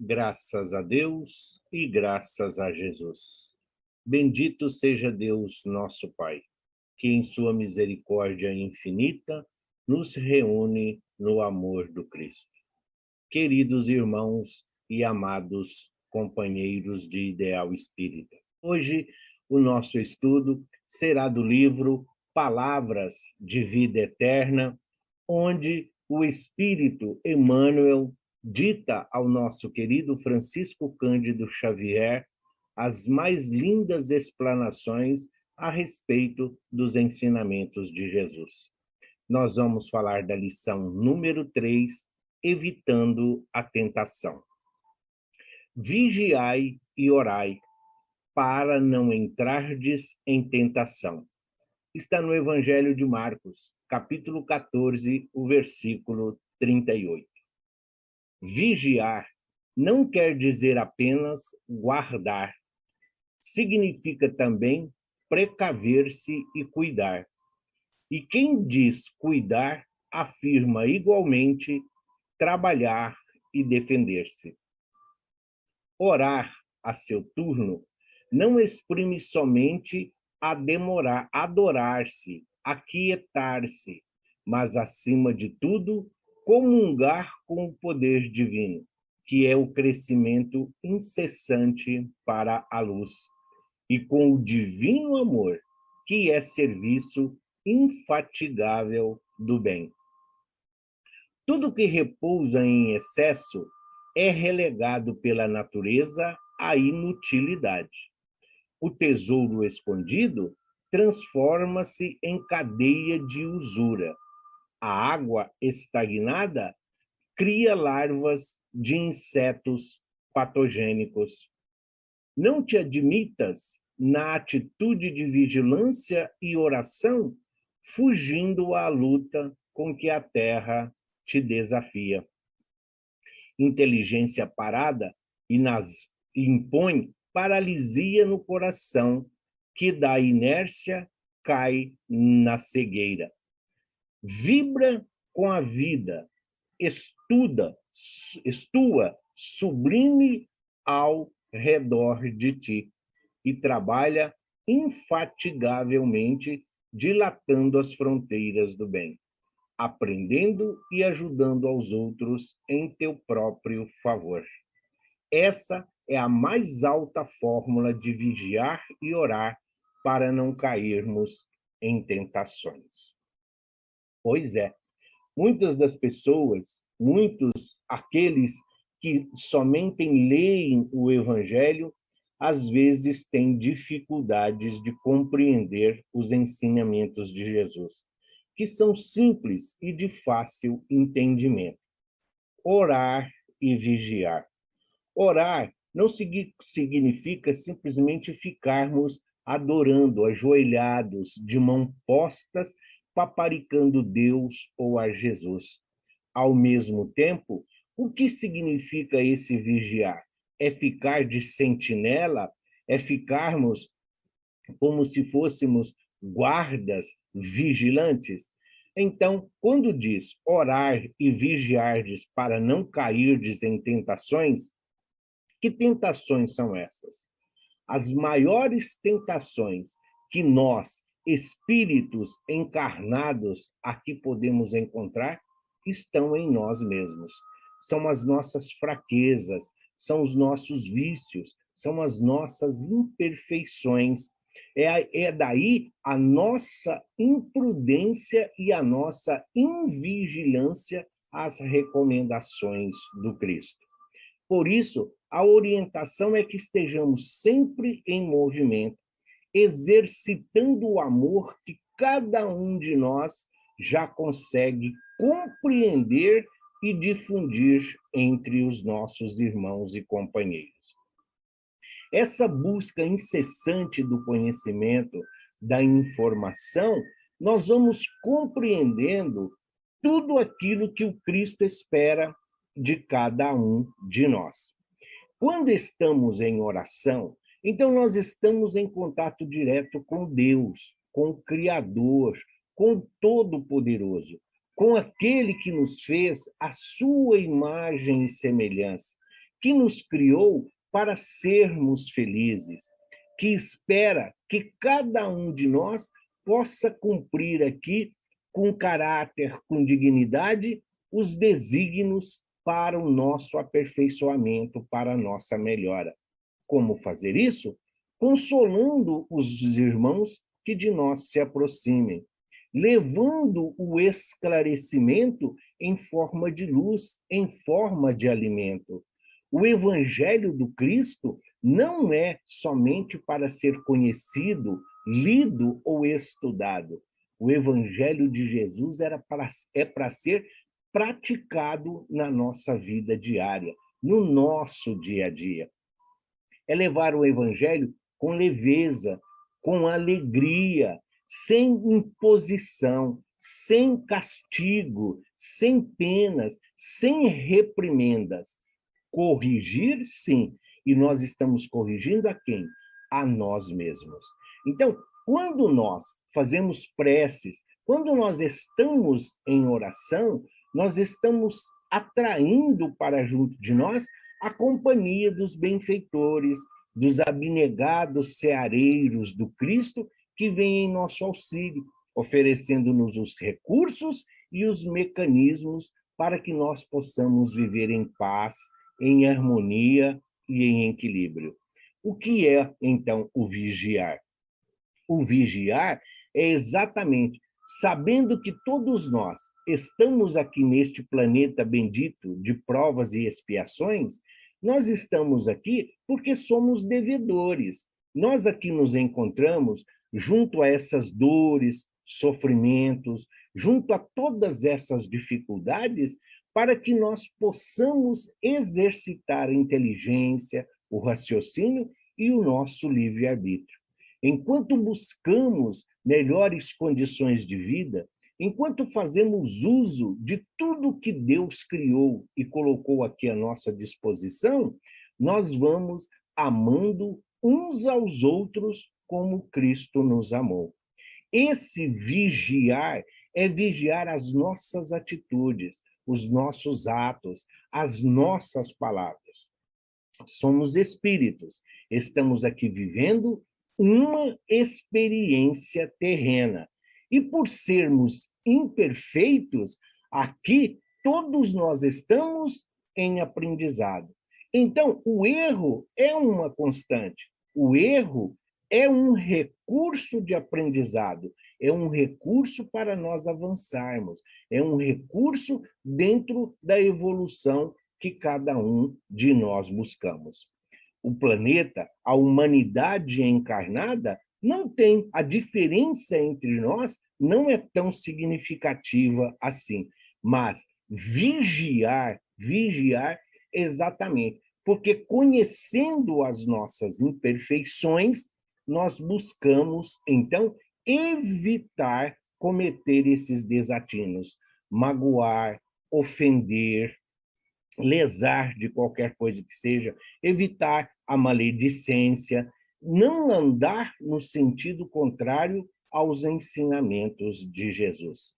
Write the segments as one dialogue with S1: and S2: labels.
S1: Graças a Deus e graças a Jesus. Bendito seja Deus, nosso Pai, que em sua misericórdia infinita nos reúne no amor do Cristo. Queridos irmãos e amados companheiros de ideal espírita, hoje o nosso estudo será do livro Palavras de Vida Eterna, onde o Espírito Emmanuel dita ao nosso querido Francisco Cândido Xavier as mais lindas explanações a respeito dos ensinamentos de Jesus. Nós vamos falar da lição número 3, evitando a tentação. Vigiai e orai, para não entrardes em tentação. Está no Evangelho de Marcos, capítulo 14, o versículo 38. Vigiar não quer dizer apenas guardar. Significa também precaver-se e cuidar. E quem diz cuidar, afirma igualmente trabalhar e defender-se. Orar a seu turno não exprime somente adorar-se, aquietar-se, mas, acima de tudo, comungar com o poder divino, que é o crescimento incessante para a luz, e com o divino amor, que é serviço infatigável do bem. Tudo que repousa em excesso é relegado pela natureza à inutilidade. O tesouro escondido transforma-se em cadeia de usura. A água estagnada cria larvas de insetos patogênicos. Não te admitas na atitude de vigilância e oração, fugindo à luta com que a terra te desafia. Inteligência parada impõe paralisia no coração, que da inércia cai na cegueira. Vibra com a vida, estua sublime ao redor de ti e trabalha infatigavelmente, dilatando as fronteiras do bem, aprendendo e ajudando aos outros em teu próprio favor. Essa é a mais alta fórmula de vigiar e orar para não cairmos em tentações. Pois é, muitas das pessoas, muitos aqueles que somente leem o Evangelho, às vezes têm dificuldades de compreender os ensinamentos de Jesus, que são simples e de fácil entendimento. Orar e vigiar. Orar não significa simplesmente ficarmos adorando, ajoelhados, de mãos postas, paparicando Deus ou a Jesus. Ao mesmo tempo, o que significa esse vigiar? É ficar de sentinela? É ficarmos como se fôssemos guardas vigilantes? Então, quando diz orar e vigiardes para não cairdes em tentações, que tentações são essas? As maiores tentações que nós, espíritos encarnados, aqui podemos encontrar, estão em nós mesmos. São as nossas fraquezas, são os nossos vícios, são as nossas imperfeições. É daí a nossa imprudência e a nossa invigilância às recomendações do Cristo. Por isso, a orientação é que estejamos sempre em movimento, exercitando o amor que cada um de nós já consegue compreender e difundir entre os nossos irmãos e companheiros. Essa busca incessante do conhecimento, da informação, nós vamos compreendendo tudo aquilo que o Cristo espera de cada um de nós. Quando estamos em oração, então nós estamos em contato direto com Deus, com o Criador, com o Todo-Poderoso, com aquele que nos fez a sua imagem e semelhança, que nos criou para sermos felizes, que espera que cada um de nós possa cumprir aqui, com caráter, com dignidade, os desígnios para o nosso aperfeiçoamento, para a nossa melhora. Como fazer isso? Consolando os irmãos que de nós se aproximem, levando o esclarecimento em forma de luz, em forma de alimento. O Evangelho do Cristo não é somente para ser conhecido, lido ou estudado. O Evangelho de Jesus é para ser praticado na nossa vida diária, no nosso dia a dia. É levar o Evangelho com leveza, com alegria, sem imposição, sem castigo, sem penas, sem reprimendas. Corrigir, sim. E nós estamos corrigindo a quem? A nós mesmos. Então, quando nós fazemos preces, quando nós estamos em oração, nós estamos atraindo para junto de nós a companhia dos benfeitores, dos abnegados ceareiros do Cristo que vêm em nosso auxílio, oferecendo-nos os recursos e os mecanismos para que nós possamos viver em paz, em harmonia e em equilíbrio. O que é, então, o vigiar? O vigiar é exatamente sabendo que todos nós estamos aqui neste planeta bendito de provas e expiações, nós estamos aqui porque somos devedores. Nós aqui nos encontramos junto a essas dores, sofrimentos, junto a todas essas dificuldades, para que nós possamos exercitar a inteligência, o raciocínio e o nosso livre-arbítrio. Enquanto buscamos melhores condições de vida, enquanto fazemos uso de tudo que Deus criou e colocou aqui à nossa disposição, nós vamos amando uns aos outros como Cristo nos amou. Esse vigiar é vigiar as nossas atitudes, os nossos atos, as nossas palavras. Somos espíritos, estamos aqui vivendo uma experiência terrena. E por sermos imperfeitos, aqui todos nós estamos em aprendizado. Então, o erro é uma constante. O erro é um recurso de aprendizado, é um recurso para nós avançarmos, é um recurso dentro da evolução que cada um de nós buscamos. O planeta, a humanidade encarnada, não tem, a diferença entre nós não é tão significativa assim, mas vigiar exatamente, porque conhecendo as nossas imperfeições, nós buscamos, então, evitar cometer esses desatinos, magoar, ofender, lesar de qualquer coisa que seja, evitar a maledicência, não andar no sentido contrário aos ensinamentos de Jesus.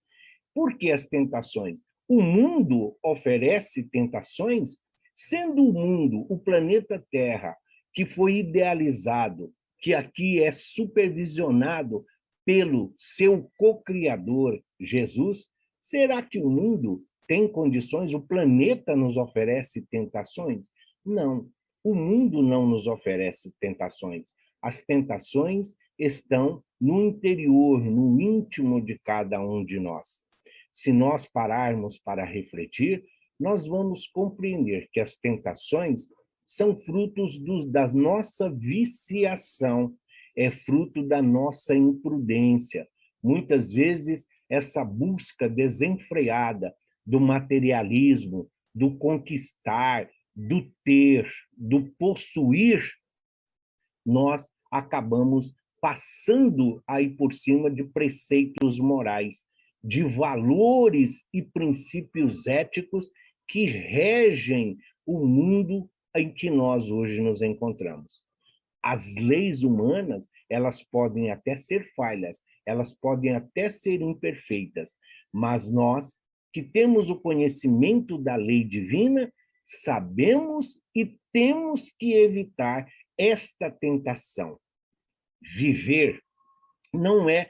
S1: Por que as tentações? O mundo oferece tentações, sendo o mundo, o planeta Terra, que foi idealizado, que aqui é supervisionado pelo seu co-criador, Jesus, será que o mundo tem condições? O planeta nos oferece tentações? Não, o mundo não nos oferece tentações. As tentações estão no interior, no íntimo de cada um de nós. Se nós pararmos para refletir, nós vamos compreender que as tentações são frutos da nossa viciação, é fruto da nossa imprudência. Muitas vezes, essa busca desenfreada do materialismo, do conquistar, do ter, do possuir, nós acabamos passando aí por cima de preceitos morais, de valores e princípios éticos que regem o mundo em que nós hoje nos encontramos. As leis humanas, elas podem até ser falhas, elas podem até ser imperfeitas, mas nós que temos o conhecimento da lei divina, sabemos e temos que evitar esta tentação. Viver não é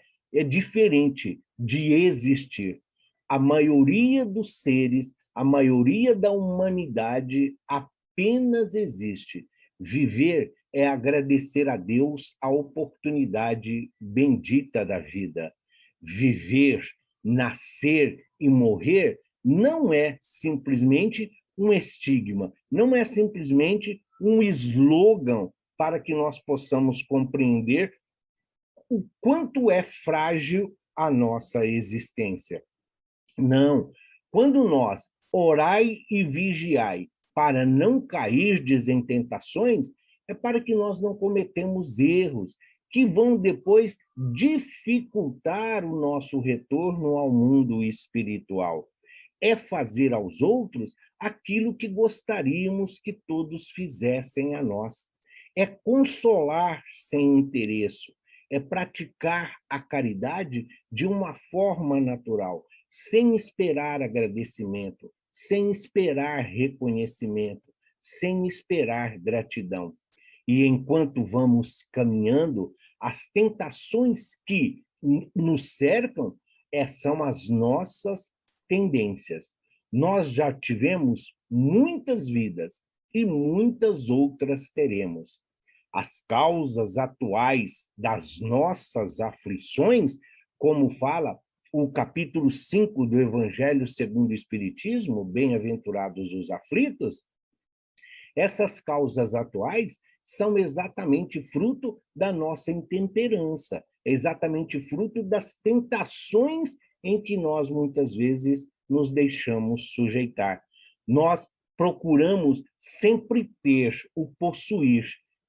S1: diferente de existir. A maioria dos seres, a maioria da humanidade apenas existe. Viver é agradecer a Deus a oportunidade bendita da vida. Viver, nascer e morrer não é simplesmente um estigma, não é simplesmente um slogan para que nós possamos compreender o quanto é frágil a nossa existência. Não. Quando nós orai e vigiai para não cair em tentações, é para que nós não cometemos erros que vão depois dificultar o nosso retorno ao mundo espiritual. É fazer aos outros aquilo que gostaríamos que todos fizessem a nós. É consolar sem interesse, é praticar a caridade de uma forma natural, sem esperar agradecimento, sem esperar reconhecimento, sem esperar gratidão. E enquanto vamos caminhando, as tentações que nos cercam são as nossas tendências. Nós já tivemos muitas vidas e muitas outras teremos. As causas atuais das nossas aflições, como fala o capítulo 5 do Evangelho segundo o Espiritismo, bem-aventurados os aflitos, essas causas atuais são exatamente fruto da nossa intemperança, exatamente fruto das tentações em que nós muitas vezes nos deixamos sujeitar. Nós procuramos sempre ter o possuir,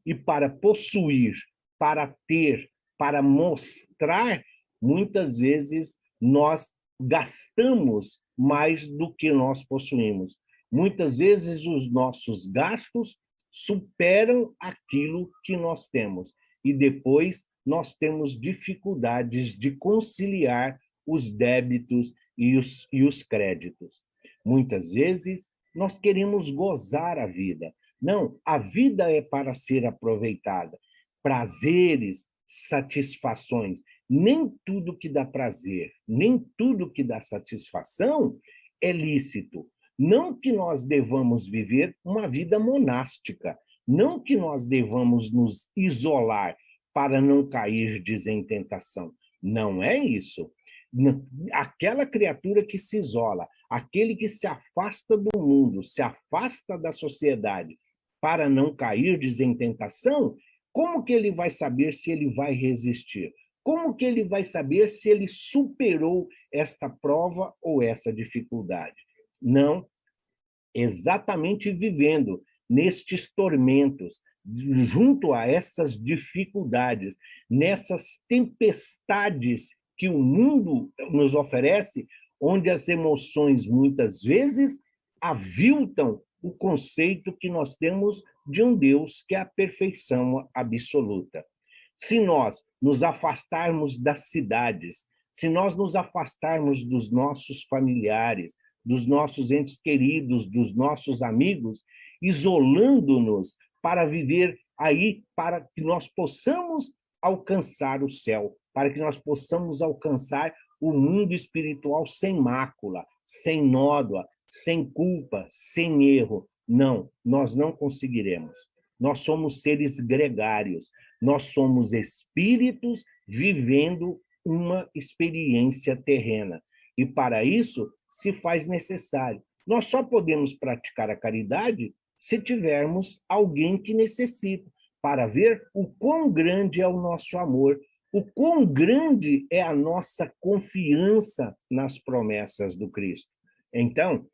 S1: e para possuir, para ter, para mostrar, muitas vezes nós gastamos mais do que nós possuímos. Muitas vezes os nossos gastos superam aquilo que nós temos. E depois nós temos dificuldades de conciliar os débitos e os créditos. Muitas vezes nós queremos gozar a vida. Não, a vida é para ser aproveitada. Prazeres, satisfações. Nem tudo que dá prazer, nem tudo que dá satisfação é lícito. Não que nós devamos viver uma vida monástica, não que nós devamos nos isolar para não cair em tentação. Não é isso. Aquela criatura que se isola, aquele que se afasta do mundo, se afasta da sociedade para não cair em tentação, como que ele vai saber se ele vai resistir? Como que ele vai saber se ele superou esta prova ou essa dificuldade? Não, exatamente vivendo nestes tormentos, junto a essas dificuldades, nessas tempestades que o mundo nos oferece, onde as emoções muitas vezes aviltam o conceito que nós temos de um Deus que é a perfeição absoluta. Se nós nos afastarmos das cidades, se nós nos afastarmos dos nossos familiares, dos nossos entes queridos, dos nossos amigos, isolando-nos para viver aí, para que nós possamos alcançar o céu, para que nós possamos alcançar o mundo espiritual sem mácula, sem nódoa, sem culpa, sem erro. Não, nós não conseguiremos. Nós somos seres gregários, nós somos espíritos vivendo uma experiência terrena. E para isso se faz necessário. Nós só podemos praticar a caridade se tivermos alguém que necessita, para ver o quão grande é o nosso amor, o quão grande é a nossa confiança nas promessas do Cristo. Então,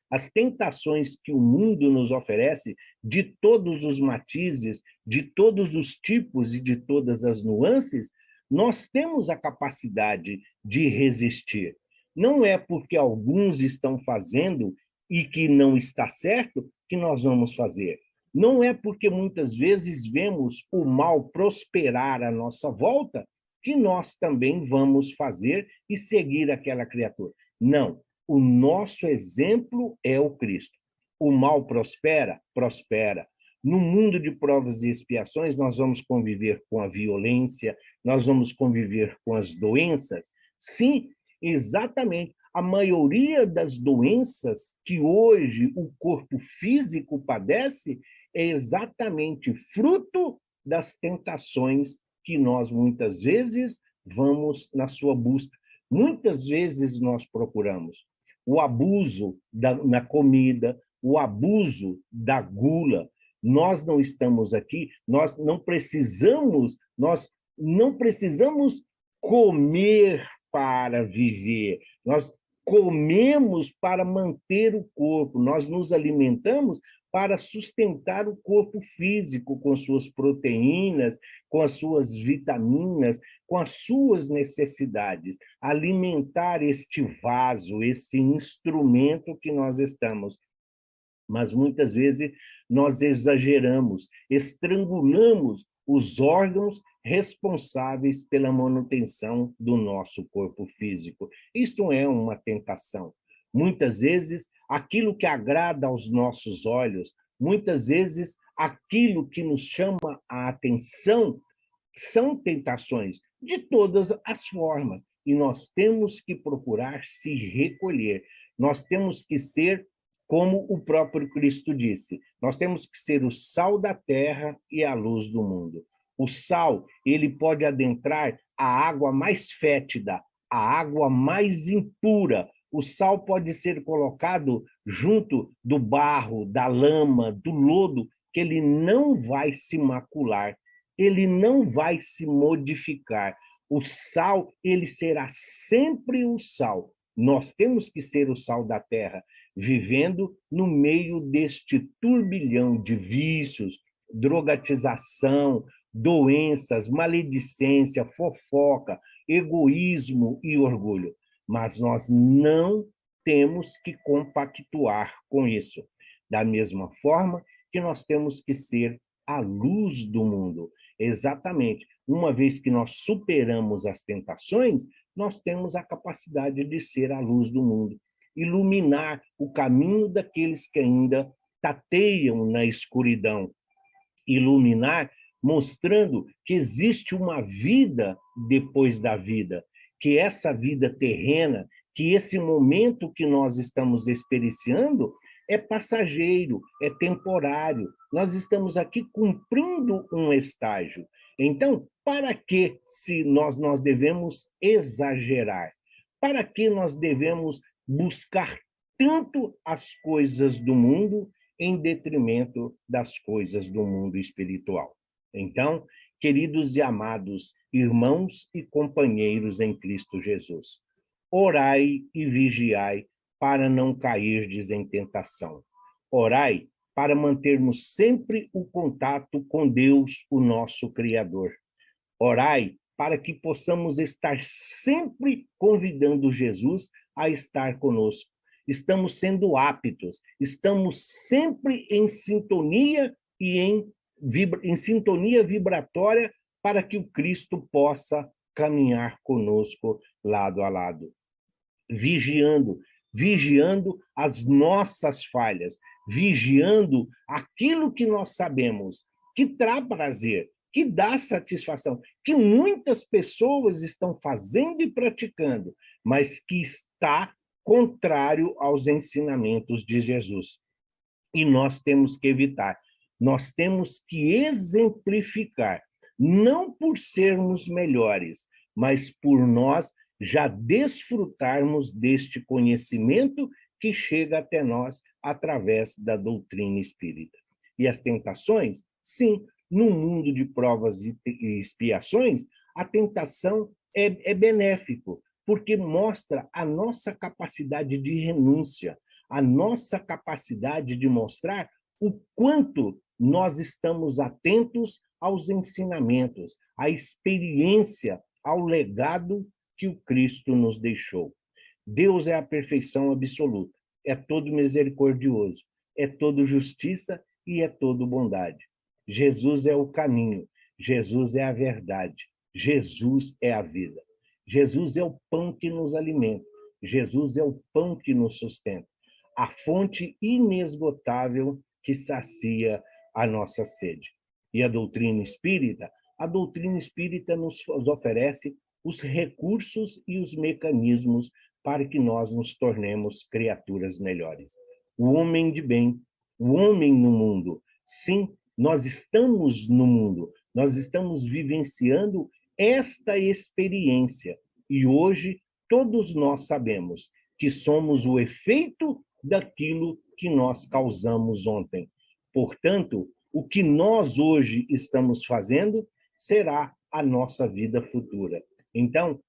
S1: as tentações que o mundo nos oferece, de todos os matizes, de todos os tipos e de todas as nuances, nós temos a capacidade de resistir. Não é porque alguns estão fazendo e que não está certo que nós vamos fazer. Não é porque muitas vezes vemos o mal prosperar à nossa volta que nós também vamos fazer e seguir aquela criatura. Não. O nosso exemplo é o Cristo. o mal prospera? Prospera. No mundo de provas e expiações, nós vamos conviver com a violência, nós vamos conviver com as doenças? Sim, exatamente. A maioria das doenças que hoje o corpo físico padece é exatamente fruto das tentações que nós muitas vezes vamos na sua busca. Muitas vezes nós procuramos o abuso na comida, o abuso da gula. Nós não estamos aqui, nós não precisamos comer para viver. Nós comemos para manter o corpo, nós nos alimentamos para sustentar o corpo físico com suas proteínas, com as suas vitaminas, com as suas necessidades, alimentar este vaso, este instrumento que nós estamos. Mas muitas vezes nós exageramos, estrangulamos os órgãos responsáveis pela manutenção do nosso corpo físico. Isto é uma tentação. Muitas vezes, aquilo que agrada aos nossos olhos, muitas vezes, aquilo que nos chama a atenção, são tentações de todas as formas. E nós temos que procurar se recolher. Nós temos que ser como o próprio Cristo disse, nós temos que ser o sal da terra e a luz do mundo. O sal, ele pode adentrar a água mais fétida, a água mais impura. O sal pode ser colocado junto do barro, da lama, do lodo, que ele não vai se macular, ele não vai se modificar. O sal, ele será sempre o sal. Nós temos que ser o sal da terra, vivendo no meio deste turbilhão de vícios, drogatização, doenças, maledicência, fofoca, egoísmo e orgulho. Mas nós não temos que compactuar com isso. Da mesma forma que nós temos que ser a luz do mundo. Exatamente. Uma vez que nós superamos as tentações, nós temos a capacidade de ser a luz do mundo, iluminar o caminho daqueles que ainda tateiam na escuridão, iluminar, mostrando que existe uma vida depois da vida, que essa vida terrena, que esse momento que nós estamos experienciando é passageiro, é temporário. Nós estamos aqui cumprindo um estágio. Então, para que se nós devemos exagerar? Para que nós devemos buscar tanto as coisas do mundo em detrimento das coisas do mundo espiritual? Então, queridos e amados irmãos e companheiros em Cristo Jesus, orai e vigiai para não cairdes em tentação. Orai para mantermos sempre o contato com Deus, o nosso Criador. Orai para que possamos estar sempre convidando Jesus a estar conosco. Estamos sendo aptos, estamos sempre em sintonia e em sintonia vibratória para que o Cristo possa caminhar conosco lado a lado, vigiando as nossas falhas, vigiando aquilo que nós sabemos, que traz prazer, que dá satisfação, que muitas pessoas estão fazendo e praticando, mas que está contrário aos ensinamentos de Jesus. E nós temos que evitar, nós temos que exemplificar, não por sermos melhores, mas por nós já desfrutarmos deste conhecimento que chega até nós através da doutrina espírita. E as tentações, sim, no mundo de provas e expiações, a tentação é benéfico, porque mostra a nossa capacidade de renúncia, a nossa capacidade de mostrar o quanto nós estamos atentos aos ensinamentos, à experiência, ao legado que o Cristo nos deixou. Deus é a perfeição absoluta, é todo misericordioso, é todo justiça e é todo bondade. Jesus é o caminho, Jesus é a verdade, Jesus é a vida. Jesus é o pão que nos alimenta, Jesus é o pão que nos sustenta. a fonte inesgotável que sacia a nossa sede. E a doutrina espírita nos oferece os recursos e os mecanismos para que nós nos tornemos criaturas melhores. O homem de bem, o homem no mundo. Sim, nós estamos no mundo, nós estamos vivenciando esta experiência. E hoje todos nós sabemos que somos o efeito daquilo que nós causamos ontem. Portanto, o que nós hoje estamos fazendo será a nossa vida futura. Então,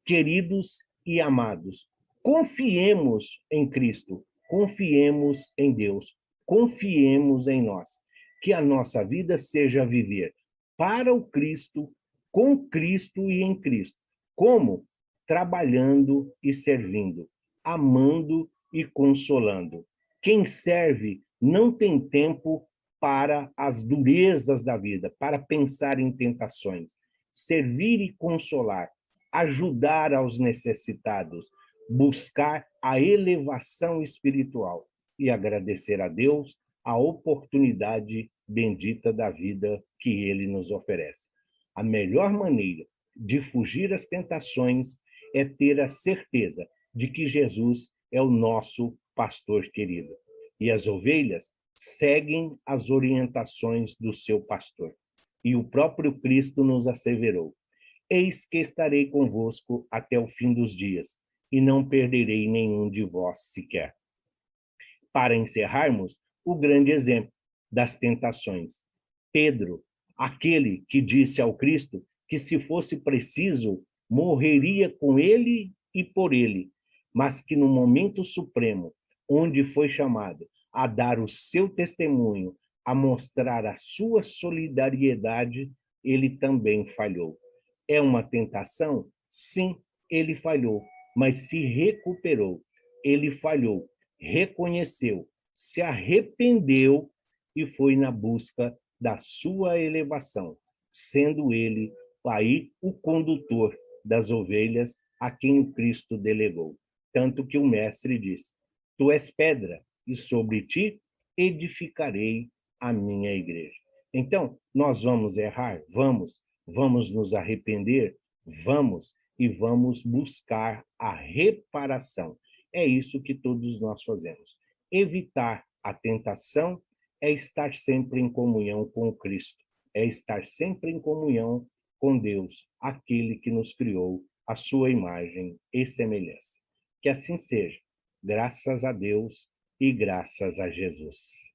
S1: queridos e amados, confiemos em Cristo, confiemos em Deus, confiemos em nós. Que a nossa vida seja viver para o Cristo, com Cristo e em Cristo. Como? Trabalhando e servindo, amando e consolando. Quem serve não tem tempo para as durezas da vida, para pensar em tentações. Servir e consolar, ajudar aos necessitados, buscar a elevação espiritual e agradecer a Deus a oportunidade bendita da vida que ele nos oferece. A melhor maneira de fugir às tentações é ter a certeza de que Jesus é o nosso pastor querido. E as ovelhas seguem as orientações do seu pastor. E o próprio Cristo nos asseverou: eis que estarei convosco até o fim dos dias, e não perderei nenhum de vós sequer. Para encerrarmos, o grande exemplo das tentações. Pedro, aquele que disse ao Cristo que, se fosse preciso, morreria com ele e por ele, mas que no momento supremo, onde foi chamado a dar o seu testemunho, a mostrar a sua solidariedade, ele também falhou. É uma tentação? Sim, ele falhou, mas se recuperou. Ele falhou, reconheceu, se arrependeu e foi na busca da sua elevação, sendo ele aí o condutor das ovelhas a quem o Cristo delegou. Tanto que o mestre diz: tu és pedra, e sobre ti edificarei a minha igreja. Então, nós vamos errar? Vamos nos arrepender? Vamos, e vamos buscar a reparação. É isso que todos nós fazemos. Evitar a tentação é estar sempre em comunhão com Cristo, é estar sempre em comunhão com Deus, aquele que nos criou à sua imagem e semelhança. Que assim seja, graças a Deus e graças a Jesus.